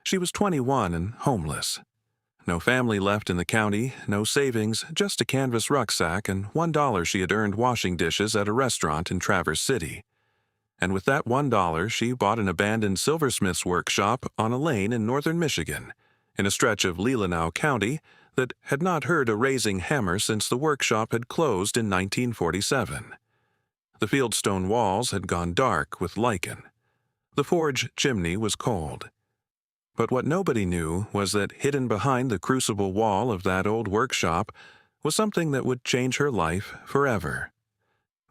She was 21 and homeless. No family left in the county, no savings, just a canvas rucksack and $1 she had earned washing dishes at a restaurant in Traverse City. And with that $1, she bought an abandoned silversmith's workshop on a lane in northern Michigan, in a stretch of Leelanau County that had not heard a raising hammer since the workshop had closed in 1947. The fieldstone walls had gone dark with lichen. The forge chimney was cold. But what nobody knew was that hidden behind the crucible wall of that old workshop was something that would change her life forever.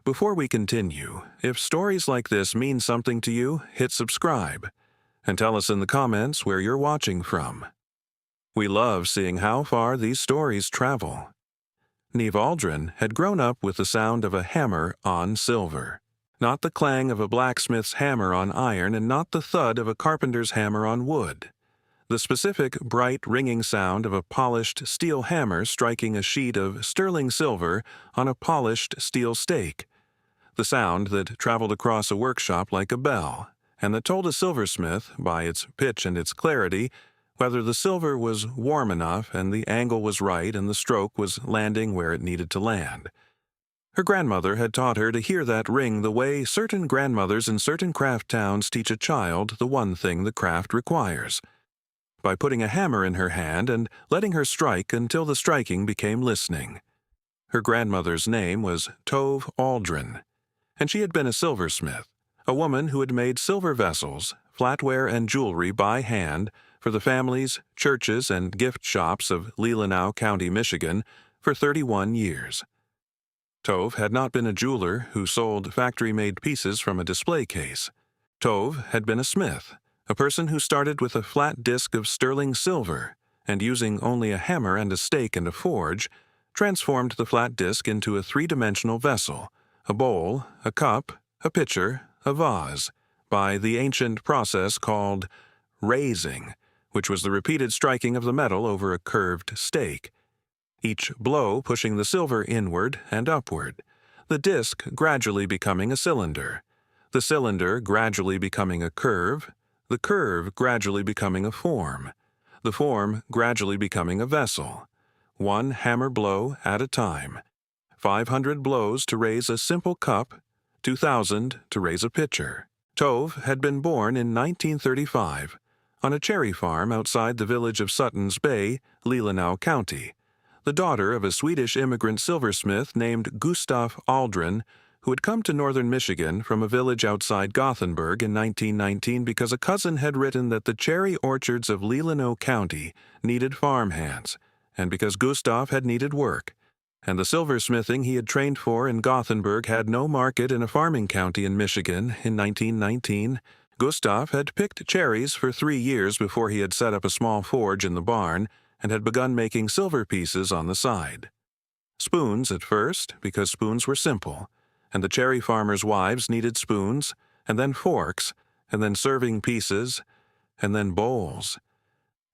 Before we continue, if stories like this mean something to you, hit subscribe, and tell us in the comments where you're watching from. We love seeing how far these stories travel. Neve Aldrin had grown up with the sound of a hammer on silver, not the clang of a blacksmith's hammer on iron and not the thud of a carpenter's hammer on wood. The specific, bright, ringing sound of a polished steel hammer striking a sheet of sterling silver on a polished steel stake. The sound that traveled across a workshop like a bell, and that told a silversmith, by its pitch and its clarity, whether the silver was warm enough and the angle was right and the stroke was landing where it needed to land. Her grandmother had taught her to hear that ring the way certain grandmothers in certain craft towns teach a child the one thing the craft requires, by putting a hammer in her hand and letting her strike until the striking became listening. Her grandmother's name was Tove Aldrin, and she had been a silversmith, a woman who had made silver vessels, flatware and jewelry by hand for the families, churches, and gift shops of Leelanau County, Michigan, for 31 years. Tove had not been a jeweler who sold factory-made pieces from a display case. Tove had been a smith, a person who started with a flat disc of sterling silver and, using only a hammer and a stake and a forge, transformed the flat disc into a three-dimensional vessel, a bowl, a cup, a pitcher, a vase, by the ancient process called raising, which was the repeated striking of the metal over a curved stake, each blow pushing the silver inward and upward, the disc gradually becoming a cylinder, the cylinder gradually becoming a curve, the curve gradually becoming a form, the form gradually becoming a vessel, one hammer blow at a time, 500 blows to raise a simple cup, 2,000 to raise a pitcher. Tove had been born in 1935 on a cherry farm outside the village of Sutton's Bay, Leelanau County, the daughter of a Swedish immigrant silversmith named Gustaf Aldrin, who had come to northern Michigan from a village outside Gothenburg in 1919 because a cousin had written that the cherry orchards of Leelanau County needed farmhands, and because Gustaf had needed work, and the silversmithing he had trained for in Gothenburg had no market in a farming county in Michigan in 1919. Gustaf had picked cherries for 3 years before he had set up a small forge in the barn and had begun making silver pieces on the side. Spoons at first, because spoons were simple, and the cherry farmers' wives needed spoons, and then forks, and then serving pieces, and then bowls.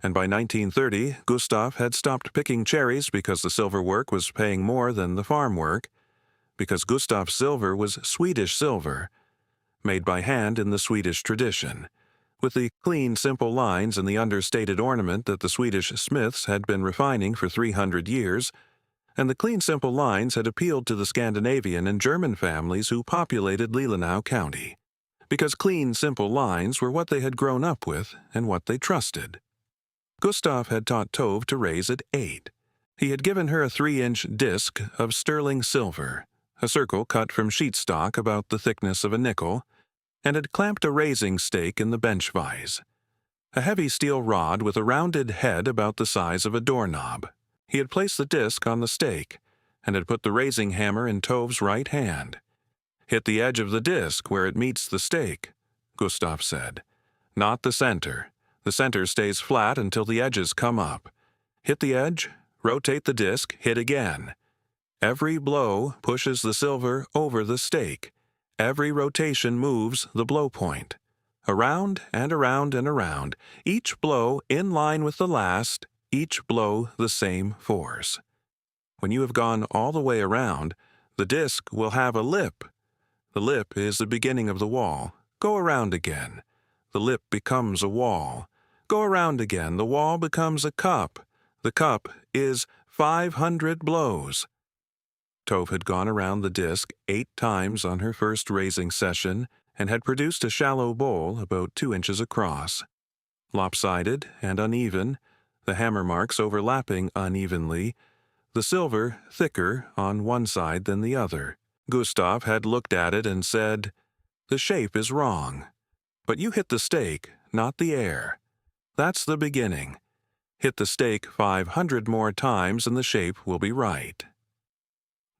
And by 1930, Gustaf had stopped picking cherries because the silver work was paying more than the farm work, because Gustaf's silver was Swedish silver, made by hand in the Swedish tradition, with the clean, simple lines and the understated ornament that the Swedish smiths had been refining for 300 years, and the clean, simple lines had appealed to the Scandinavian and German families who populated Leelanau County, because clean, simple lines were what they had grown up with and what they trusted. Gustaf had taught Tove to raise at 8. He had given her a 3-inch disc of sterling silver, a circle cut from sheet stock about the thickness of a nickel, and had clamped a raising stake in the bench vise, a heavy steel rod with a rounded head about the size of a doorknob. He had placed the disc on the stake, and had put the raising hammer in Tove's right hand. "Hit the edge of the disc where it meets the stake," Gustaf said. "Not the center. The center stays flat until the edges come up. Hit the edge, rotate the disc, hit again. Every blow pushes the silver over the stake. Every rotation moves the blow point. Around and around and around, each blow in line with the last, each blow the same force. When you have gone all the way around, the disc will have a lip. The lip is the beginning of the wall. Go around again. The lip becomes a wall. Go around again. The wall becomes a cup. The cup is 500 blows. Tove had gone around the disc 8 times on her first raising session and had produced a shallow bowl about 2 inches across. Lopsided and uneven, the hammer marks overlapping unevenly, the silver thicker on one side than the other. Gustav had looked at it and said, "The shape is wrong. But you hit the stake, not the air. That's the beginning. Hit the stake 500 more times and the shape will be right."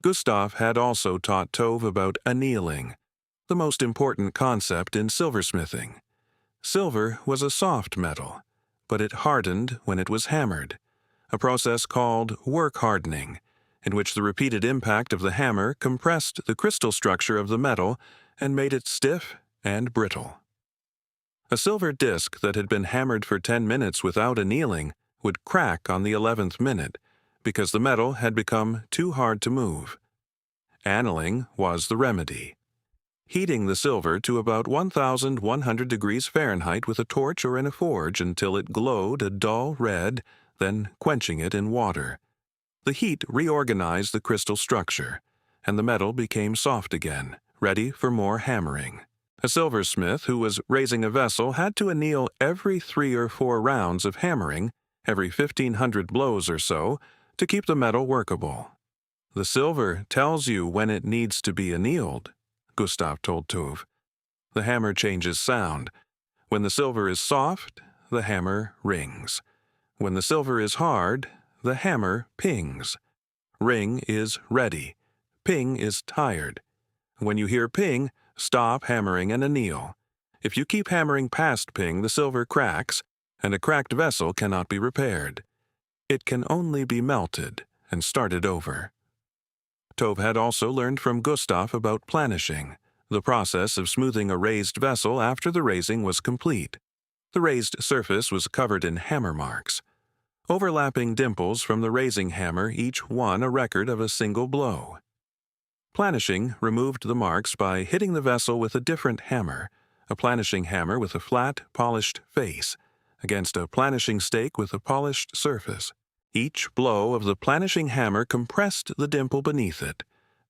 Gustav had also taught Tove about annealing, the most important concept in silversmithing. Silver was a soft metal, but it hardened when it was hammered, a process called work hardening, in which the repeated impact of the hammer compressed the crystal structure of the metal and made it stiff and brittle. A silver disc that had been hammered for 10 minutes without annealing would crack on the 11th minute because the metal had become too hard to move. Annealing was the remedy. Heating the silver to about 1,100 degrees Fahrenheit with a torch or in a forge until it glowed a dull red, then quenching it in water. The heat reorganized the crystal structure, and the metal became soft again, ready for more hammering. A silversmith who was raising a vessel had to anneal every 3 or 4 rounds of hammering, every 1,500 blows or so, to keep the metal workable. "The silver tells you when it needs to be annealed," Gustav told Tove. "The hammer changes sound. When the silver is soft, the hammer rings. When the silver is hard, the hammer pings. Ring is ready. Ping is tired. When you hear ping, stop hammering and anneal. If you keep hammering past ping, the silver cracks, and a cracked vessel cannot be repaired. It can only be melted and started over." Tove had also learned from Gustav about planishing, the process of smoothing a raised vessel after the raising was complete. The raised surface was covered in hammer marks, overlapping dimples from the raising hammer, each one a record of a single blow. Planishing removed the marks by hitting the vessel with a different hammer, a planishing hammer with a flat, polished face, against a planishing stake with a polished surface. Each blow of the planishing hammer compressed the dimple beneath it,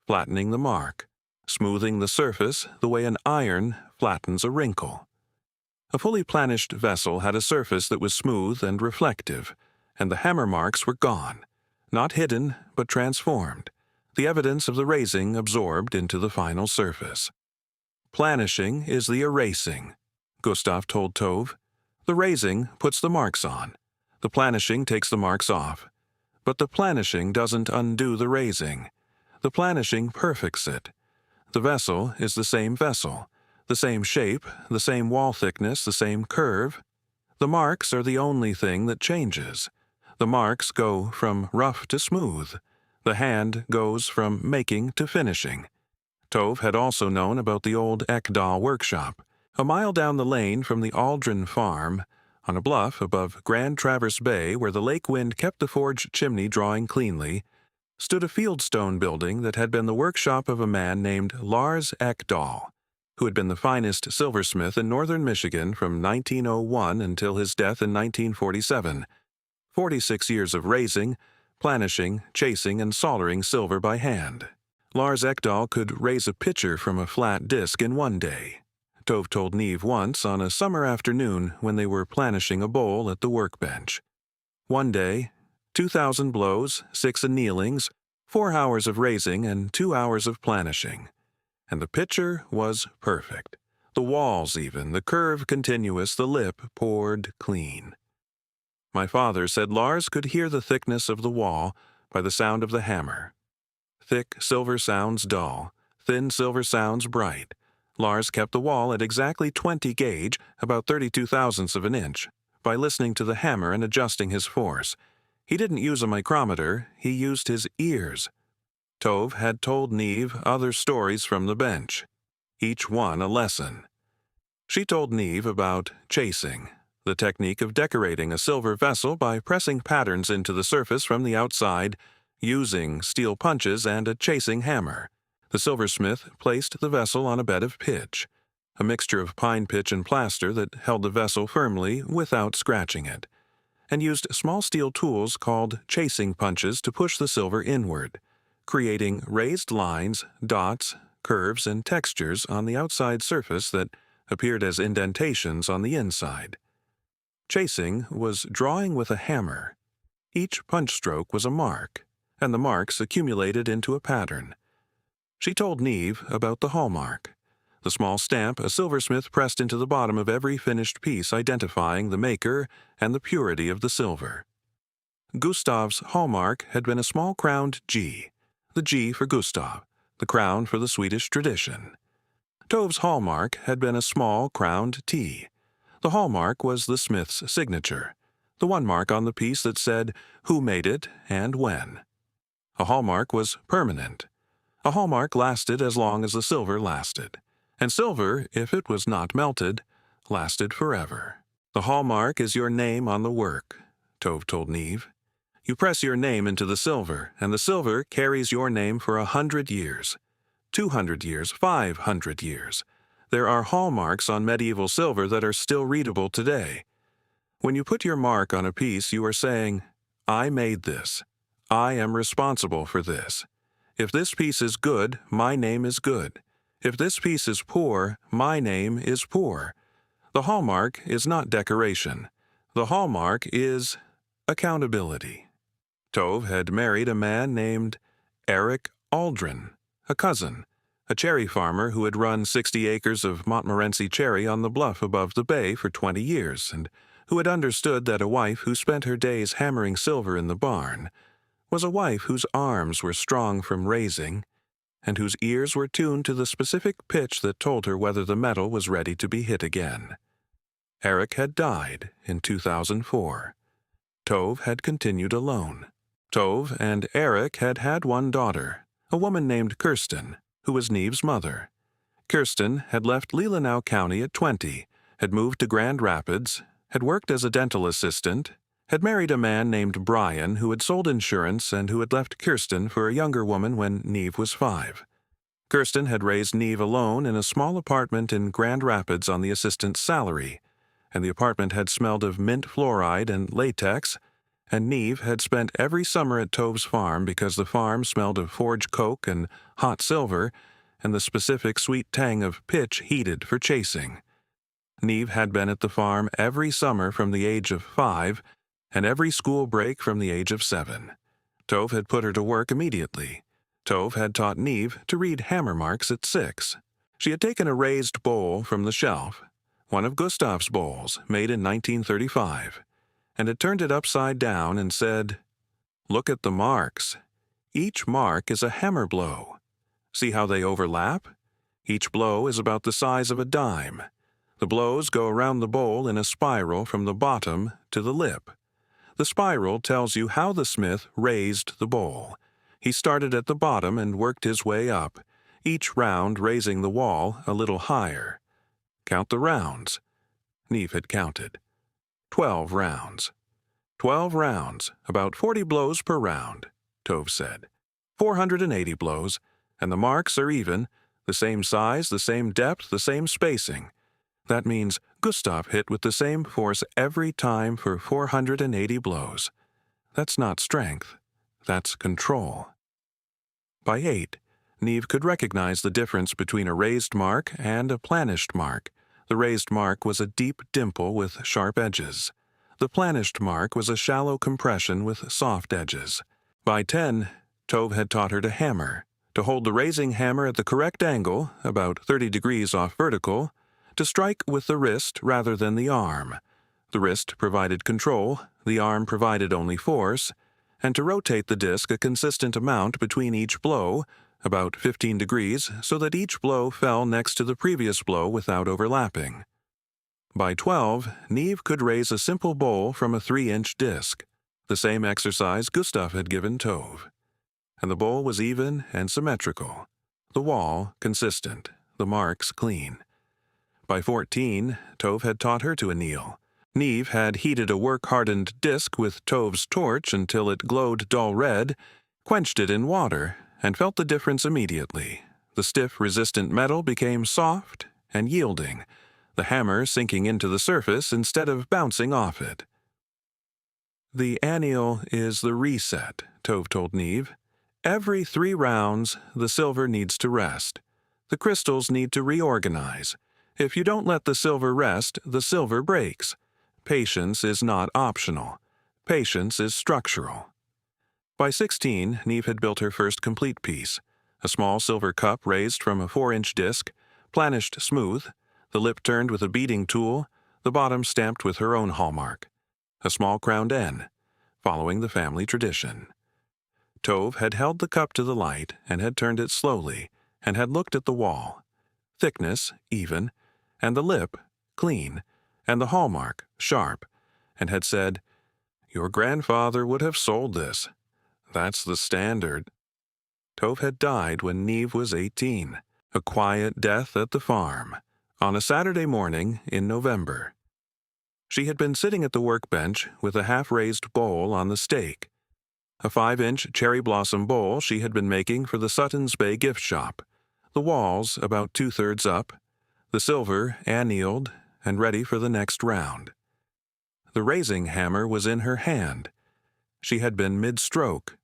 flattening the mark, smoothing the surface the way an iron flattens a wrinkle. A fully planished vessel had a surface that was smooth and reflective, and the hammer marks were gone, not hidden but transformed, the evidence of the raising absorbed into the final surface. "Planishing is the erasing," Gustav told Tove. "The raising puts the marks on. The planishing takes the marks off. But the planishing doesn't undo the raising. The planishing perfects it. The vessel is the same vessel, the same shape, the same wall thickness, the same curve. The marks are the only thing that changes. The marks go from rough to smooth. The hand goes from making to finishing." Tove had also known about the old Ekdal workshop. A mile down the lane from the Aldrin farm, on a bluff above Grand Traverse Bay where the lake wind kept the forge chimney drawing cleanly, stood a fieldstone building that had been the workshop of a man named Lars Ekdal, who had been the finest silversmith in northern Michigan from 1901 until his death in 1947. 46 years of raising, planishing, chasing, and soldering silver by hand. Lars Ekdal could raise a pitcher from a flat disc in one day. Tove told Neve once on a summer afternoon when they were planishing a bowl at the workbench. One day, 2,000 blows, 6 annealings, 4 hours of raising, and 2 hours of planishing. And the pitcher was perfect. The walls even, the curve continuous, the lip poured clean. My father said Lars could hear the thickness of the wall by the sound of the hammer. Thick silver sounds dull, thin silver sounds bright. Lars kept the wall at exactly 20 gauge, about 32 thousandths of an inch, by listening to the hammer and adjusting his force. He didn't use a micrometer, he used his ears. Tove had told Neve other stories from the bench, each one a lesson. She told Neve about chasing, the technique of decorating a silver vessel by pressing patterns into the surface from the outside, using steel punches and a chasing hammer. The silversmith placed the vessel on a bed of pitch. a mixture of pine pitch and plaster that held the vessel firmly without scratching it, and used small steel tools called chasing punches to push the silver inward, creating raised lines, dots, curves, and textures on the outside surface that appeared as indentations on the inside. Chasing was drawing with a hammer. Each punch stroke was a mark, and the marks accumulated into a pattern. She told Neve about the hallmark, the small stamp a silversmith pressed into the bottom of every finished piece identifying the maker and the purity of the silver. Gustav's hallmark had been a small crowned G, the G for Gustav, the crown for the Swedish tradition. Tove's hallmark had been a small crowned T. The hallmark was the smith's signature, the one mark on the piece that said who made it and when. A hallmark was permanent. A hallmark lasted as long as the silver lasted, and silver, if it was not melted, lasted forever. The hallmark is your name on the work, Tove told Neve. You press your name into the silver, and the silver carries your name for 100 years, 200 years, 500 years. There are hallmarks on medieval silver that are still readable today. When you put your mark on a piece, you are saying, I made this. I am responsible for this. If this piece is good, my name is good. If this piece is poor, my name is poor. The hallmark is not decoration. The hallmark is accountability. Tove had married a man named Eric Aldrin, a cousin, a cherry farmer who had run 60 acres of Montmorency cherry on the bluff above the bay for 20 years, and who had understood that a wife who spent her days hammering silver in the barn was a wife whose arms were strong from raising, and whose ears were tuned to the specific pitch that told her whether the metal was ready to be hit again. Eric had died in 2004. Tove had continued alone. Tove and Eric had had one daughter, a woman named Kirsten, who was Neve's mother. Kirsten had left Leelanau County at 20, had moved to Grand Rapids, had worked as a dental assistant, had married a man named Brian who had sold insurance and who had left Kirsten for a younger woman when Neve was 5. Kirsten had raised Neve alone in a small apartment in Grand Rapids on the assistant's salary, and the apartment had smelled of mint fluoride and latex, and Neve had spent every summer at Tove's farm because the farm smelled of forged coke and hot silver and the specific sweet tang of pitch heated for chasing. Neve had been at the farm every summer from the age of 5 and every school break from the age of 7. Tove had put her to work immediately. Tove had taught Neve to read hammer marks at 6. She had taken a raised bowl from the shelf, one of Gustav's bowls, made in 1935, and had turned it upside down and said, Look at the marks. Each mark is a hammer blow. See how they overlap? Each blow is about the size of a dime. The blows go around the bowl in a spiral from the bottom to the lip. The spiral tells you how the smith raised the bowl. He started at the bottom and worked his way up, each round raising the wall a little higher. Count the rounds. Neve had counted. 12 rounds. 12 rounds, about 40 blows per round, Tove said. 480 blows, and the marks are even, the same size, the same depth, the same spacing. That means Gustav hit with the same force every time for 480 blows. That's not strength. That's control. By 8, Neve could recognize the difference between a raised mark and a planished mark. The raised mark was a deep dimple with sharp edges. The planished mark was a shallow compression with soft edges. By 10, Tove had taught her to hammer, to hold the raising hammer at the correct angle, about 30 degrees off vertical, to strike with the wrist rather than the arm. The wrist provided control, the arm provided only force, and to rotate the disc a consistent amount between each blow, about 15 degrees, so that each blow fell next to the previous blow without overlapping. By 12, Neve could raise a simple bowl from a 3-inch disc, the same exercise Gustav had given Tove. And the bowl was even and symmetrical, the wall consistent, the marks clean. By 14, Tove had taught her to anneal. Neve had heated a work-hardened disc with Tove's torch until it glowed dull red, quenched it in water, and felt the difference immediately. The stiff, resistant metal became soft and yielding, the hammer sinking into the surface instead of bouncing off it. The anneal is the reset, Tove told Neve. Every 3 rounds, the silver needs to rest. The crystals need to reorganize. If you don't let the silver rest, the silver breaks. Patience is not optional. Patience is structural. By 16, Neve had built her first complete piece, a small silver cup raised from a 4-inch disc, planished smooth, the lip turned with a beading tool, the bottom stamped with her own hallmark, a small crowned N, following the family tradition. Tove had held the cup to the light and had turned it slowly and had looked at the wall. Thickness, even, and the lip, clean, and the hallmark, sharp, and had said, "Your grandfather would have sold this. That's the standard." Tove had died when Neve was 18, a quiet death at the farm, on a Saturday morning in November. She had been sitting at the workbench with a half-raised bowl on the stake, a 5-inch cherry blossom bowl she had been making for the Sutton's Bay gift shop, the walls about 2/3 up, the silver annealed and ready for the next round. The raising hammer was in her hand. She had been mid-stroke.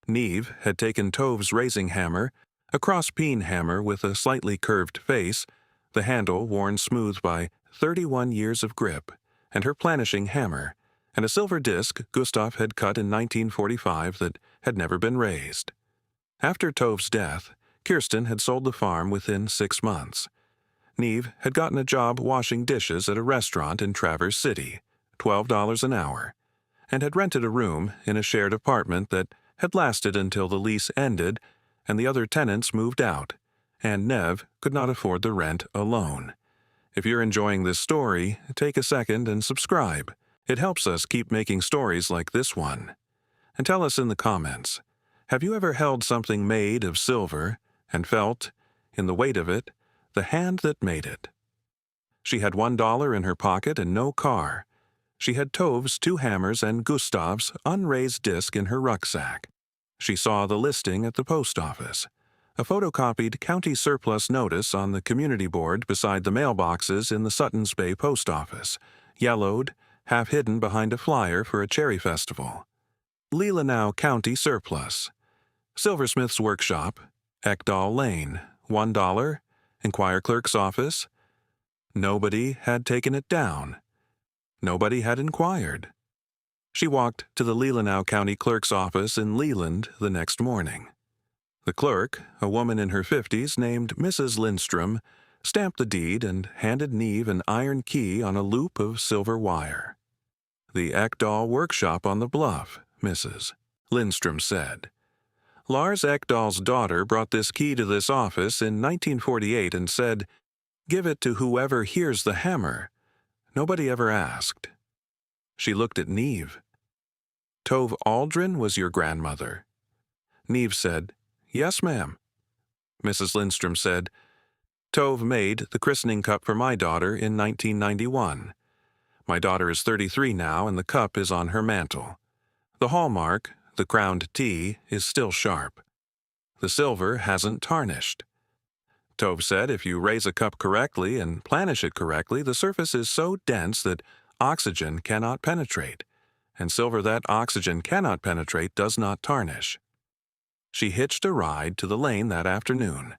Neve had taken Tove's raising hammer, a cross-peen hammer with a slightly curved face, the handle worn smooth by 31 years of grip, and her planishing hammer, and a silver disc Gustav had cut in 1945 that had never been raised. After Tove's death, Kirsten had sold the farm within 6 months. Neve had gotten a job washing dishes at a restaurant in Traverse City, $12 an hour, and had rented a room in a shared apartment that had lasted until the lease ended and the other tenants moved out, and Nev could not afford the rent alone. If you're enjoying this story, take a second and subscribe. It helps us keep making stories like this one. And tell us in the comments, have you ever held something made of silver and felt, in the weight of it, the hand that made it? She had $1 in her pocket and no car. She had Tove's 2 hammers and Gustav's unraised disc in her rucksack. She saw the listing at the post office, a photocopied county surplus notice on the community board beside the mailboxes in the Sutton's Bay post office, yellowed, half hidden behind a flyer for a cherry festival. Leelanau County Surplus. Silversmith's Workshop, Ekdal Lane, $1, Enquire Clerk's Office. Nobody had taken it down. Nobody had inquired. She walked to the Leelanau County Clerk's office in Leland the next morning. The clerk, a woman in her 50s named Mrs. Lindstrom, stamped the deed and handed Neve an iron key on a loop of silver wire. "The Ekdal Workshop on the Bluff, Mrs." Lindstrom said. "Lars Ekdal's daughter brought this key to this office in 1948 and said, 'Give it to whoever hears the hammer.' Nobody ever asked." She looked at Neve. "Tove Aldrin was your grandmother?" Neve said, "Yes, ma'am." Mrs. Lindstrom said, "Tove made the christening cup for my daughter in 1991. My daughter is 33 now and the cup is on her mantle. The hallmark, the crowned T, is still sharp. The silver hasn't tarnished. Tove said if you raise a cup correctly and planish it correctly, the surface is so dense that oxygen cannot penetrate, and silver that oxygen cannot penetrate does not tarnish." She hitched a ride to the lane that afternoon.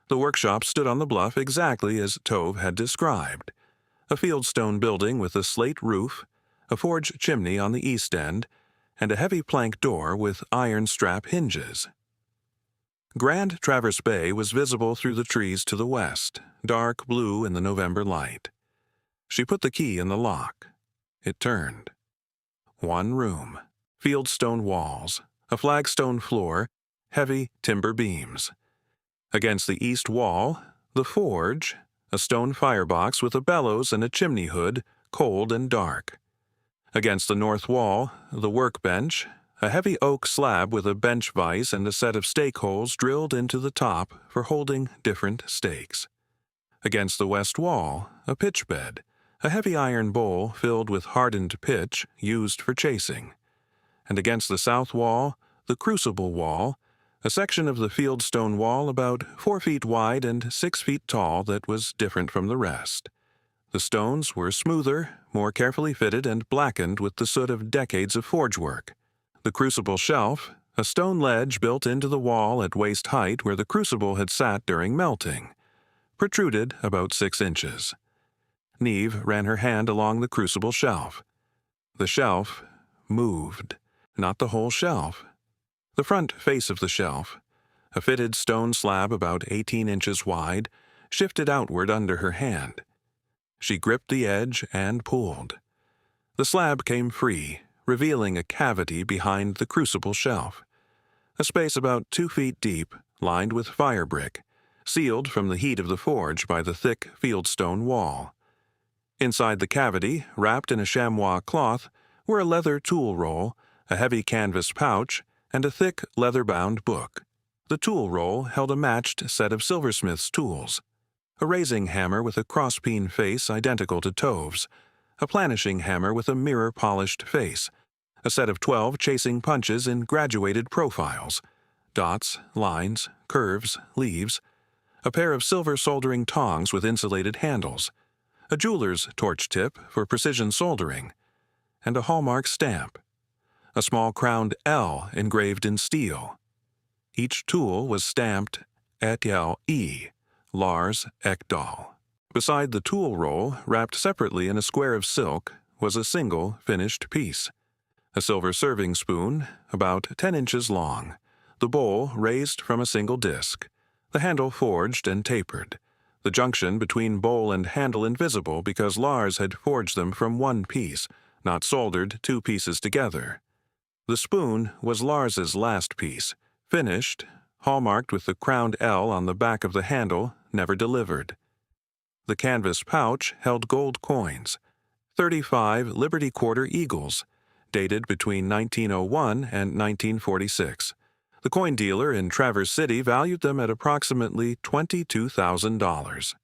The workshop stood on the bluff exactly as Tove had described, a fieldstone building with a slate roof, a forge chimney on the east end, and a heavy plank door with iron strap hinges. Grand Traverse Bay was visible through the trees to the west, dark blue in the November light. She put the key in the lock. It turned. One room, fieldstone walls, a flagstone floor, heavy timber beams. Against the east wall, the forge, a stone firebox with a bellows and a chimney hood, cold and dark. Against the north wall, the workbench, a heavy oak slab with a bench vise and a set of stake holes drilled into the top for holding different stakes. Against the west wall, a pitch bed, a heavy iron bowl filled with hardened pitch used for chasing. And against the south wall, the Crucible wall, A section of the fieldstone wall about 4 feet wide and 6 feet tall that was different from the rest. The stones were smoother, more carefully fitted, and blackened with the soot of decades of forge work. The crucible shelf, a stone ledge built into the wall at waist height where the crucible had sat during melting, protruded about 6 inches. Neve ran her hand along the crucible shelf. The shelf moved, not the whole shelf. The front face of the shelf, a fitted stone slab about 18 inches wide, shifted outward under her hand. She gripped the edge and pulled. The slab came free, revealing a cavity behind the crucible shelf. A space about 2 feet deep, lined with fire brick, sealed from the heat of the forge by the thick fieldstone wall. Inside the cavity, wrapped in a chamois cloth, were a leather tool roll, a heavy canvas pouch, and a thick leather-bound book. The tool roll held a matched set of Silversmith's tools: a raising hammer with a cross-peen face identical to Tove's, a planishing hammer with a mirror-polished face, a set of 12 chasing punches in graduated profiles, dots, lines, curves, leaves, a pair of silver soldering tongs with insulated handles, a jeweler's torch tip for precision soldering, and a hallmark stamp, a small crowned L engraved in steel. Each tool was stamped E, Lars Ekdahl. Beside the tool roll, wrapped separately in a square of silk, was a single finished piece. A silver serving spoon, about 10 inches long, the bowl raised from a single disc, the handle forged and tapered, the junction between bowl and handle invisible because Lars had forged them from one piece, not soldered 2 pieces together. The spoon was Lars's last piece, finished, hallmarked with the crowned L on the back of the handle, never delivered. The canvas pouch held gold coins, 35 Liberty Quarter Eagles, dated between 1901 and 1946. The coin dealer in Traverse City valued them at approximately $22,000.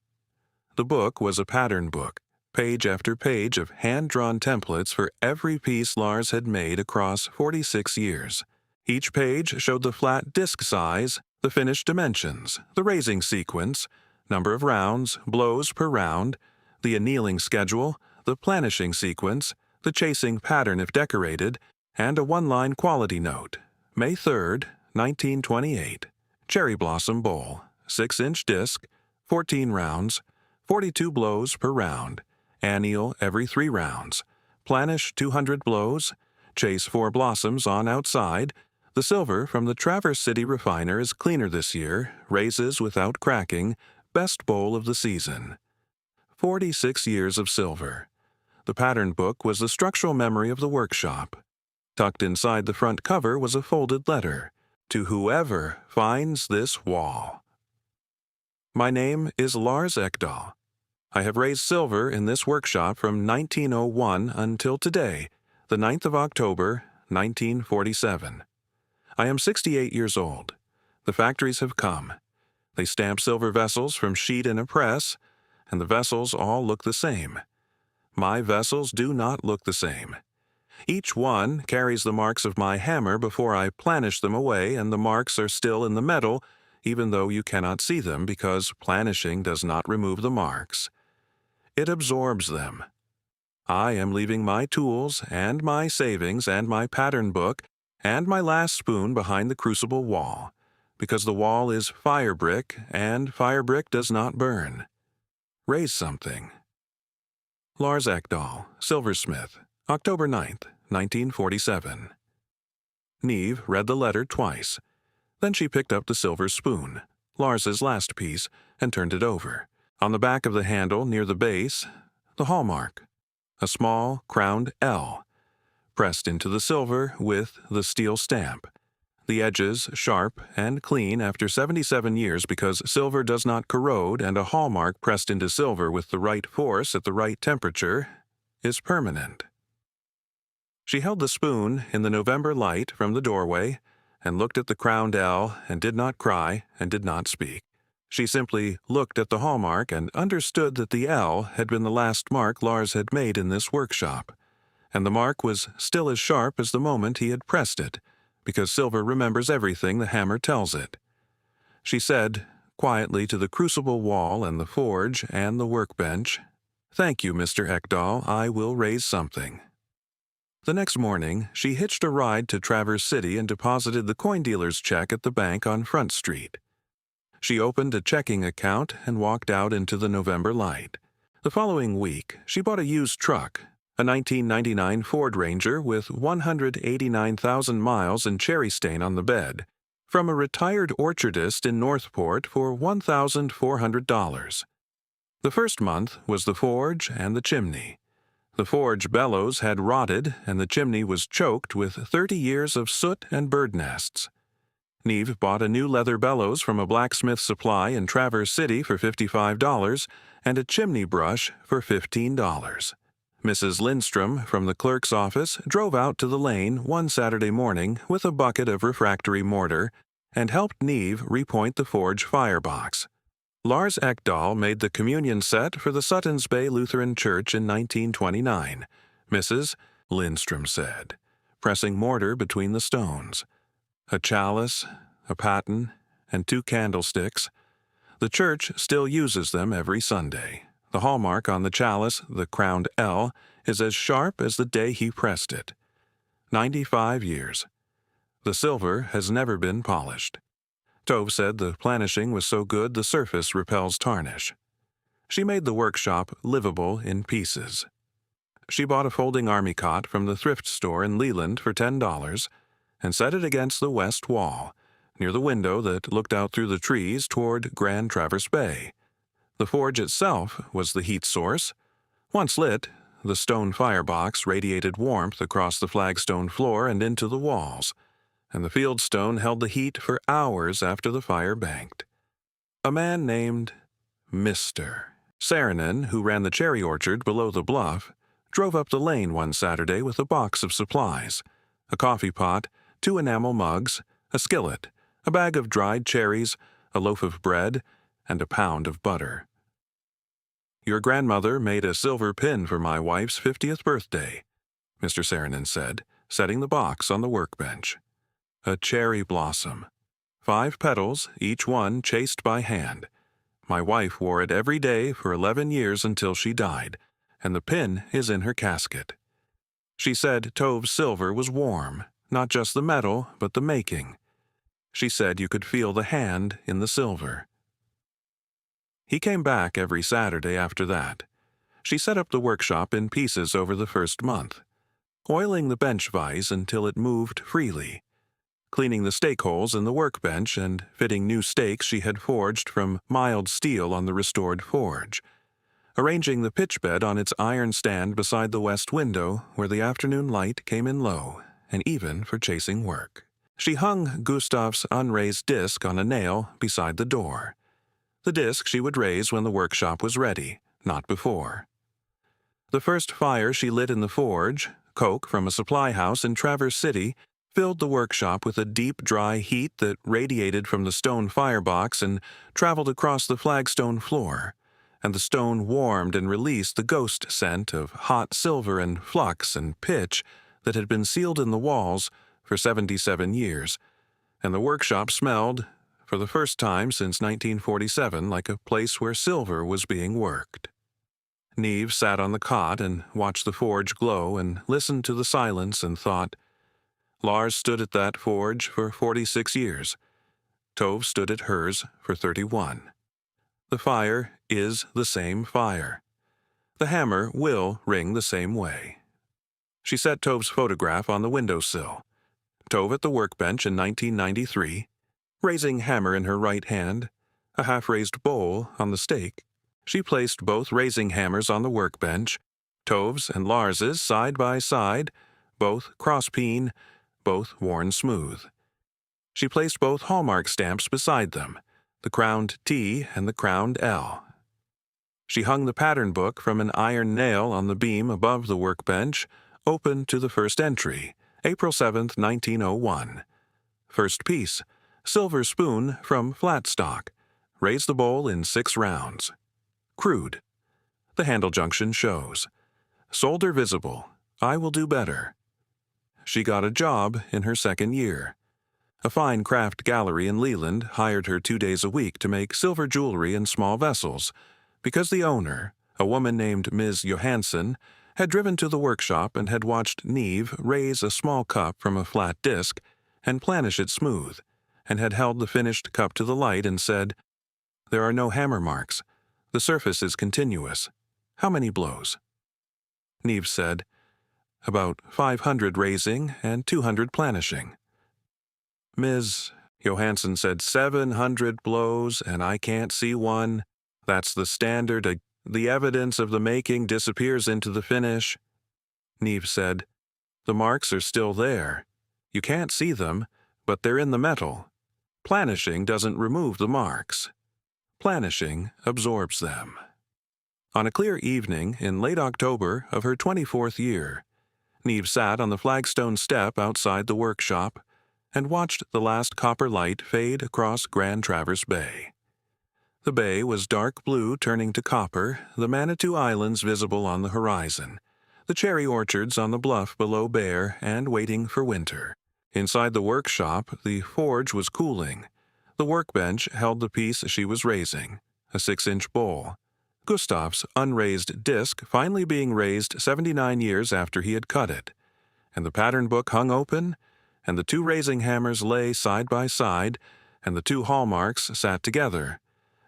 The book was a pattern book, page after page of hand-drawn templates for every piece Lars had made across 46 years. Each page showed the flat disc size, the finished dimensions, the raising sequence, number of rounds, blows per round, the annealing schedule, the planishing sequence, the chasing pattern if decorated, and a one-line quality note. May 3rd, 1928. Cherry Blossom Bowl, 6-inch disc, 14 rounds, 42 blows per round, anneal every 3 rounds, planish 200 blows, chase 4 blossoms on outside. The silver from the Traverse City refiner is cleaner this year, raises without cracking, best bowl of the season. 46 years of silver. The pattern book was the structural memory of the workshop. Tucked inside the front cover was a folded letter: to whoever finds this wall. My name is Lars Ekdahl. I have raised silver in this workshop from 1901 until today, the 9th of October, 1947. I am 68 years old. The factories have come. They stamp silver vessels from sheet in a press, and the vessels all look the same. My vessels do not look the same. Each one carries the marks of my hammer before I planish them away, and the marks are still in the metal, even though you cannot see them because planishing does not remove the marks. It absorbs them. I am leaving my tools and my savings and my pattern book and my last spoon behind the crucible wall, because the wall is fire brick and fire brick does not burn. Raise something. Lars Ekdahl, Silversmith, October 9th, 1947. Neve read the letter twice. Then she picked up the silver spoon, Lars's last piece, and turned it over. On the back of the handle near the base, the hallmark, a small crowned L, pressed into the silver with the steel stamp. The edges sharp and clean after 77 years because silver does not corrode, and a hallmark pressed into silver with the right force at the right temperature is permanent. She held the spoon in the November light from the doorway and looked at the crowned L and did not cry and did not speak. She simply looked at the hallmark and understood that the L had been the last mark Lars had made in this workshop, and the mark was still as sharp as the moment he had pressed it, because silver remembers everything the hammer tells it. She said, quietly to the crucible wall and the forge and the workbench, "Thank you, Mr. Ekdahl, I will raise something." The next morning, she hitched a ride to Traverse City and deposited the coin dealer's check at the bank on Front Street. She opened a checking account and walked out into the November light. The following week, she bought a used truck, a 1999 Ford Ranger with 189,000 miles and cherry stain on the bed, from a retired orchardist in Northport for $1,400. The first month was the forge and the chimney. The forge bellows had rotted and the chimney was choked with 30 years of soot and bird nests. Neve bought a new leather bellows from a blacksmith supply in Traverse City for $55 and a chimney brush for $15. Mrs. Lindstrom from the clerk's office drove out to the lane one Saturday morning with a bucket of refractory mortar and helped Neve repoint the forge firebox. Lars Ekdahl made the communion set for the Suttons Bay Lutheran Church in 1929, Mrs. Lindstrom said, pressing mortar between the stones. A chalice, a paten, and 2 candlesticks. The church still uses them every Sunday. The hallmark on the chalice, the crowned L, is as sharp as the day he pressed it. 95 years. The silver has never been polished. Tove said the planishing was so good the surface repels tarnish. She made the workshop livable in pieces. She bought a folding army cot from the thrift store in Leland for $10 and set it against the west wall, near the window that looked out through the trees toward Grand Traverse Bay. The forge itself was the heat source. Once lit, the stone firebox radiated warmth across the flagstone floor and into the walls, and the fieldstone held the heat for hours after the fire banked. A man named Mr. Saarinen, who ran the cherry orchard below the bluff, drove up the lane one Saturday with a box of supplies, a coffee pot, 2 enamel mugs, a skillet, a bag of dried cherries, a loaf of bread, and a pound of butter. "Your grandmother made a silver pin for my wife's 50th birthday," Mr. Saarinen said, setting the box on the workbench. A cherry blossom. 5 petals, each one chased by hand. My wife wore it every day for 11 years until she died, and the pin is in her casket. She said Tove's silver was warm, not just the metal, but the making. She said you could feel the hand in the silver. He came back every Saturday after that. She set up the workshop in pieces over the first month, oiling the bench vise until it moved freely, cleaning the stake holes in the workbench and fitting new stakes she had forged from mild steel on the restored forge, arranging the pitch bed on its iron stand beside the west window where the afternoon light came in low and even for chasing work. She hung Gustav's unraised disc on a nail beside the door. The disc she would raise when the workshop was ready, not before. The first fire she lit in the forge, coke from a supply house in Traverse City, filled the workshop with a deep, dry heat that radiated from the stone firebox and traveled across the flagstone floor, and the stone warmed and released the ghost scent of hot silver and flux and pitch that had been sealed in the walls for 77 years, and the workshop smelled, for the first time since 1947, like a place where silver was being worked. Neve sat on the cot and watched the forge glow and listened to the silence and thought, Lars stood at that forge for 46 years. Tove stood at hers for 31. The fire is the same fire. The hammer will ring the same way. She set Tove's photograph on the windowsill. Tove at the workbench in 1993, raising hammer in her right hand, a half-raised bowl on the stake. She placed both raising hammers on the workbench, Tove's and Lars's side by side, both cross-peen, both worn smooth. She placed both hallmark stamps beside them, the crowned T and the crowned L. She hung the pattern book from an iron nail on the beam above the workbench, open to the first entry, April 7, 1901. First piece, silver spoon from Flatstock. Raise the bowl in 6 rounds. Crude. The handle junction shows. Solder visible. I will do better. She she got a job in her second year. A fine craft gallery in Leland hired her 2 days a week to make silver jewelry and small vessels, because the owner, a woman named Ms. Johansson, had driven to the workshop and had watched Neve raise a small cup from a flat disc and planish it smooth, and had held the finished cup to the light and said, "There are no hammer marks. The surface is continuous. How many blows?" Neve said, "About 500 raising and 200 planishing." Ms. Johansson said, 700 blows, and I can't see one. That's the standard. The evidence of the making disappears into the finish." Neve said, "The marks are still there. You can't see them, but they're in the metal. Planishing doesn't remove the marks. Planishing absorbs them." On a clear evening in late October of her 24th year, Neve sat on the flagstone step outside the workshop and watched the last copper light fade across Grand Traverse Bay. The bay was dark blue turning to copper, the Manitou Islands visible on the horizon, the cherry orchards on the bluff below bare and waiting for winter. Inside the workshop, the forge was cooling. The workbench held the piece she was raising, a 6-inch bowl. Gustav's unraised disc finally being raised 79 years after he had cut it, and the pattern book hung open, and the 2 raising hammers lay side by side, and the 2 hallmarks sat together,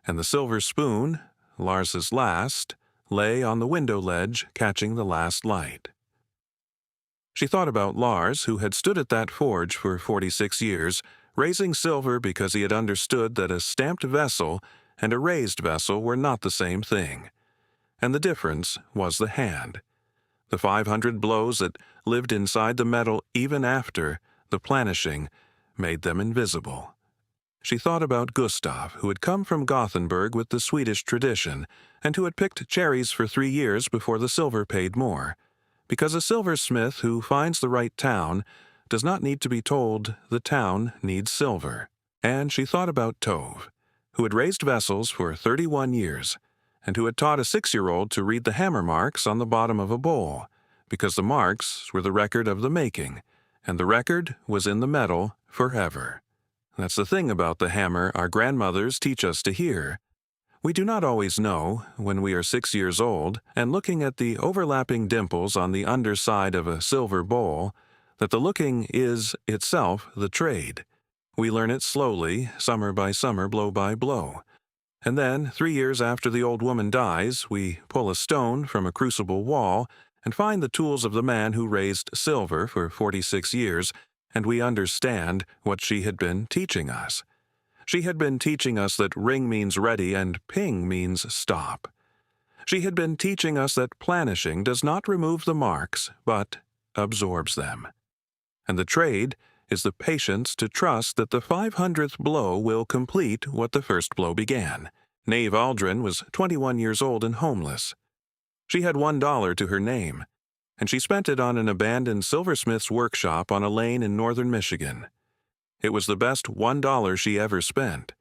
and the silver spoon, Lars's last, lay on the window ledge catching the last light. She thought about Lars, who had stood at that forge for 46 years, raising silver because he had understood that a stamped vessel and a raised vessel were not the same thing, and the difference was the hand. The 500 blows that lived inside the metal even after the planishing made them invisible. She thought about Gustav, who had come from Gothenburg with the Swedish tradition, and who had picked cherries for 3 years before the silver paid more, because a silversmith who finds the right town does not need to be told the town needs silver. And she thought about Tove, who had raised vessels for 31 years, and who had taught a 6-year-old to read the hammer marks on the bottom of a bowl, because the marks were the record of the making, and the record was in the metal forever. That's the thing about the hammer our grandmothers teach us to hear. We do not always know, when we are 6 years old and looking at the overlapping dimples on the underside of a silver bowl, that the looking is itself the trade. We learn it slowly, summer by summer, blow by blow. And then, 3 years after the old woman dies, we pull a stone from a crucible wall and find the tools of the man who raised silver for 46 years, and we understand what she had been teaching us. She had been teaching us that ring means ready and ping means stop. She had been teaching us that planishing does not remove the marks, but absorbs them. And the trade is the patience to trust that the 500th blow will complete what the first blow began. Nave Aldrin was 21 years old and homeless. She had $1 to her name, and she spent it on an abandoned silversmith's workshop on a lane in northern Michigan. It was the best $1 she ever spent.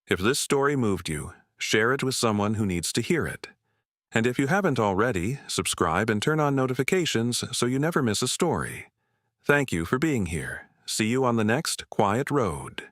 If this story moved you, share it with someone who needs to hear it. And if you haven't already, subscribe and turn on notifications so you never miss a story. Thank you for being here. See you on the next Quiet Road.